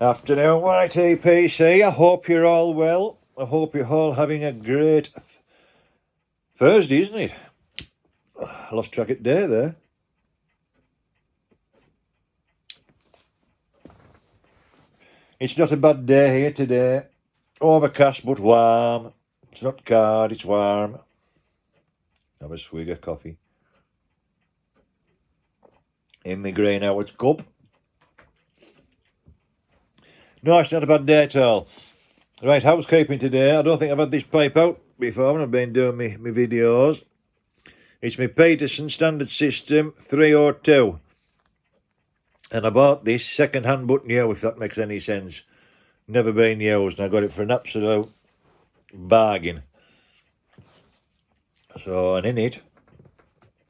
Afternoon, YTPC. I hope you're all well. I hope you're all having a great Thursday, isn't it? I lost track of day there. It's not a bad day here today. Overcast but warm. It's not cold, it's warm. Have a swig of coffee. In my greenhouse cup. No, it's not a bad day at all. Right, housekeeping today. I don't think I've had this pipe out before when I've been doing my videos. It's my Peterson Standard System 302. And I bought this second-hand but new, if that makes any sense. Never been used, and I got it for an absolute bargain. So, and in it,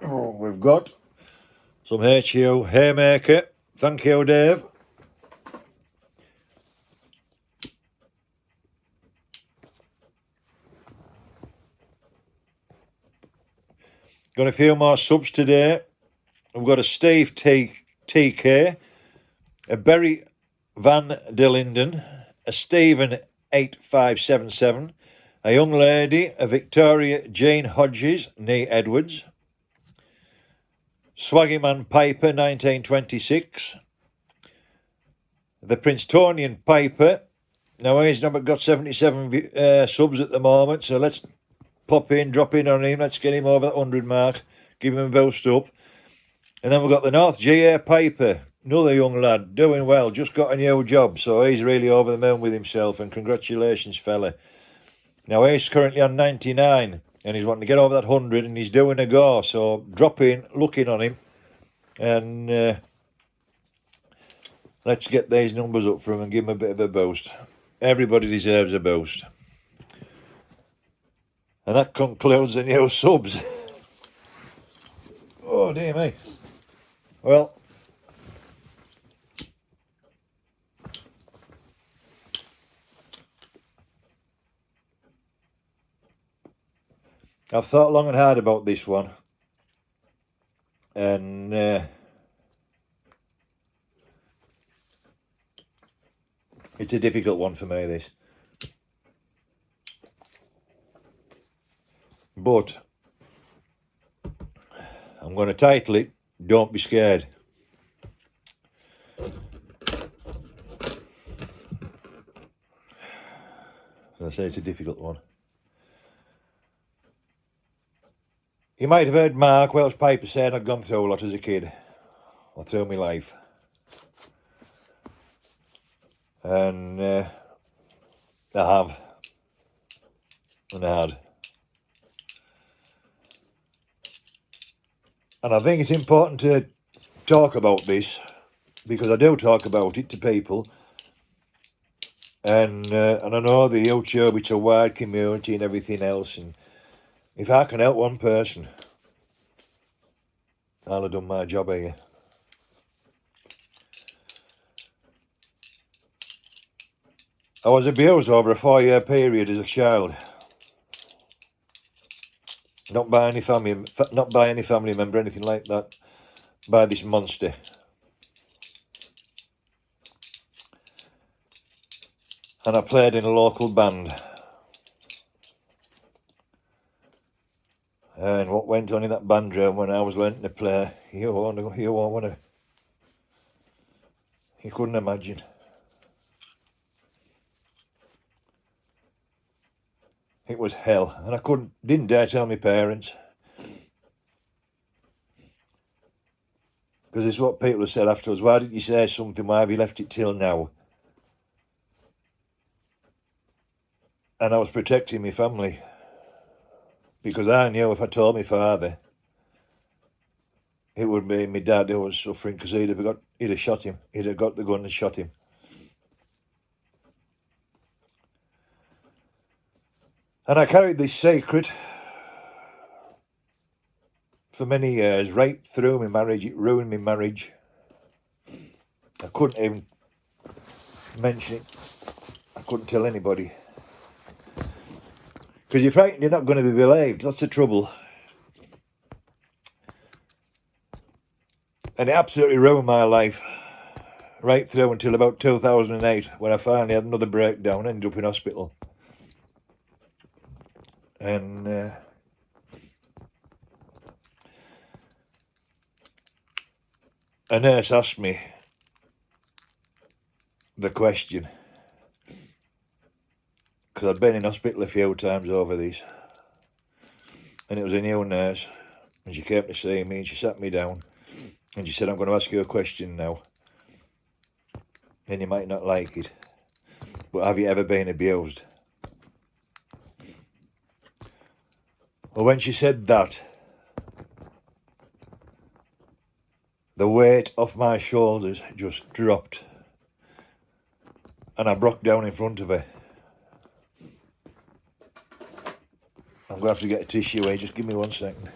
we've got some HU Haymaker. Thank you, Dave. Got a few more subs today. We've got a Steve TK, a Berry Van der Linden, a Stephen 8577, a young lady, a Victoria Jane Hodges, nee Edwards, Swaggyman Piper 1926, the Princetonian Piper. Now he's not got 77 subs at the moment, so let's pop in, drop in on him, let's get him over that 100 mark, give him a boost up. And then we've got the North GA Piper, another young lad, doing well, just got a new job, so he's really over the moon with himself, and congratulations, fella. Now he's currently on 99, and he's wanting to get over that 100, and he's doing a go, so drop in, looking on him, and let's get these numbers up for him and give him a bit of a boost. Everybody deserves a boost. And that concludes the new subs. Oh, dear me. Well, I've thought long and hard about this one. And it's a difficult one for me, this. But I'm going to title it, Don't Be Scared. As I say, it's a difficult one. You might have heard Mark Welsh Piper saying I'd gone through a lot as a kid, or through my life. And I have. And I had. And I think it's important to talk about this, because I do talk about it to people. And I know the YouTube, it's a wide community and everything else. And if I can help one person, I'll have done my job here. I was abused over a 4-year period as a child. Not by any family member, anything like that. By this monster. And I played in a local band. And what went on in that band room when I was learning to play, you couldn't imagine. It was hell, and I didn't dare tell my parents. Because it's what people have said afterwards. Why didn't you say something? Why have you left it till now? And I was protecting my family. Because I knew if I told my father, it would be my dad who was suffering, because he'd have shot him. He'd have got the gun and shot him. And I carried this secret for many years, right through my marriage. It ruined my marriage. I couldn't even mention it. I couldn't tell anybody. Because you're frightened you're not going to be believed. That's the trouble. And it absolutely ruined my life. right through until about 2008, when I finally had another breakdown, ended up in hospital. And a nurse asked me the question, because I'd been in hospital a few times over these, and it was a new nurse, and she came to see me, and she sat me down, and she said, I'm going to ask you a question now, and you might not like it, but have you ever been abused? Well, when she said that, the weight off my shoulders just dropped, and I broke down in front of her. I'm going to have to get a tissue here, just give me 1 second.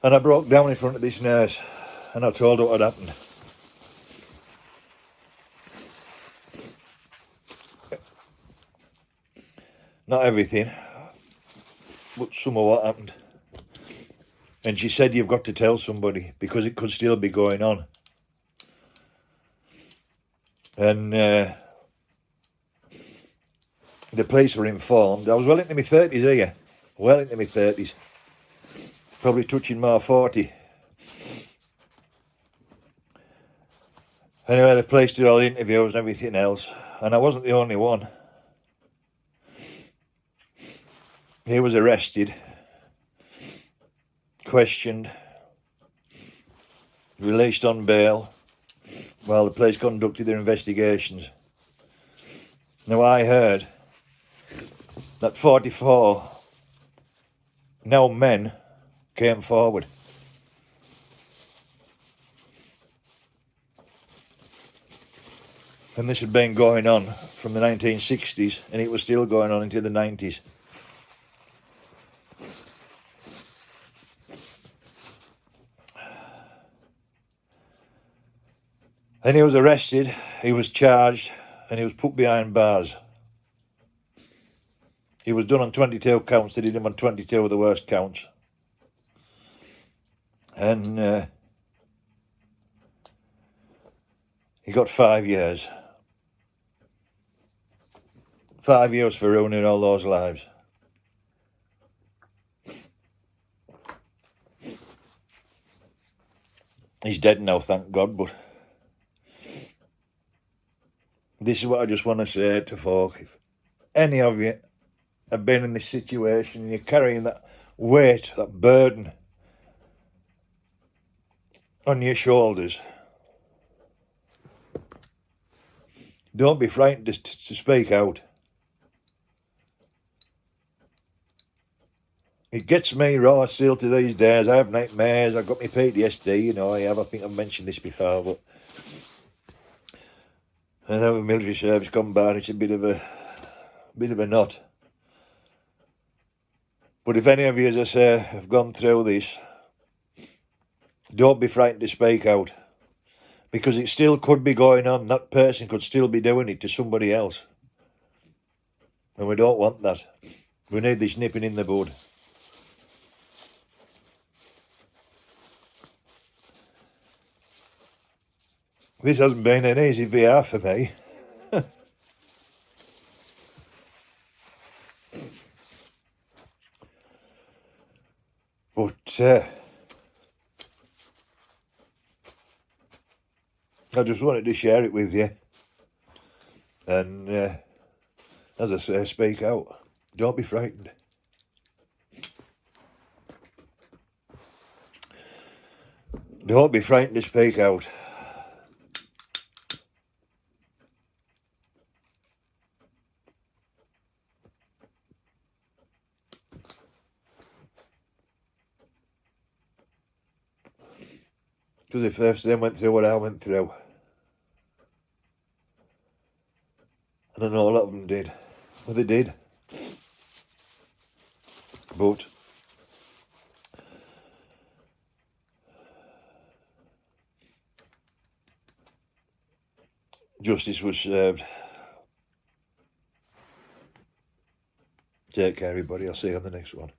And I broke down in front of this nurse, and I told her what had happened. Not everything, but some of what happened. And she said, you've got to tell somebody, because it could still be going on. And the police were informed. I was well into my 30s here. Well into my 30s. Probably touching my 40. Anyway, the police did all the interviews and everything else. And I wasn't the only one. He was arrested, questioned, released on bail while the police conducted their investigations. Now, I heard that 44 now men came forward. And this had been going on from the 1960s, and it was still going on into the 90s. And he was arrested, he was charged, and he was put behind bars. He was done on 22 counts. They did him on 22 of the worst counts. And he got 5 years. 5 years for ruining all those lives. He's dead now, thank God, but this is what I just want to say to folk. If any of you have been in this situation and you're carrying that weight, that burden on your shoulders, don't be frightened to speak out. It gets me raw still to these days. I have nightmares, I've got my PTSD, you know, I think I've mentioned this before, but I know the military service gone by, it's a bit of a knot. But if any of you, as I say, have gone through this, don't be frightened to speak out, because it still could be going on. That person could still be doing it to somebody else, and we don't want that. We need this nipping in the bud. This hasn't been an easy VR for me. But I just wanted to share it with you. And as I say, speak out. Don't be frightened. Don't be frightened to speak out. Because if most of them went through what I went through, and I know a lot of them did. Well, they did. But justice was served. Take care, everybody. I'll see you on the next one.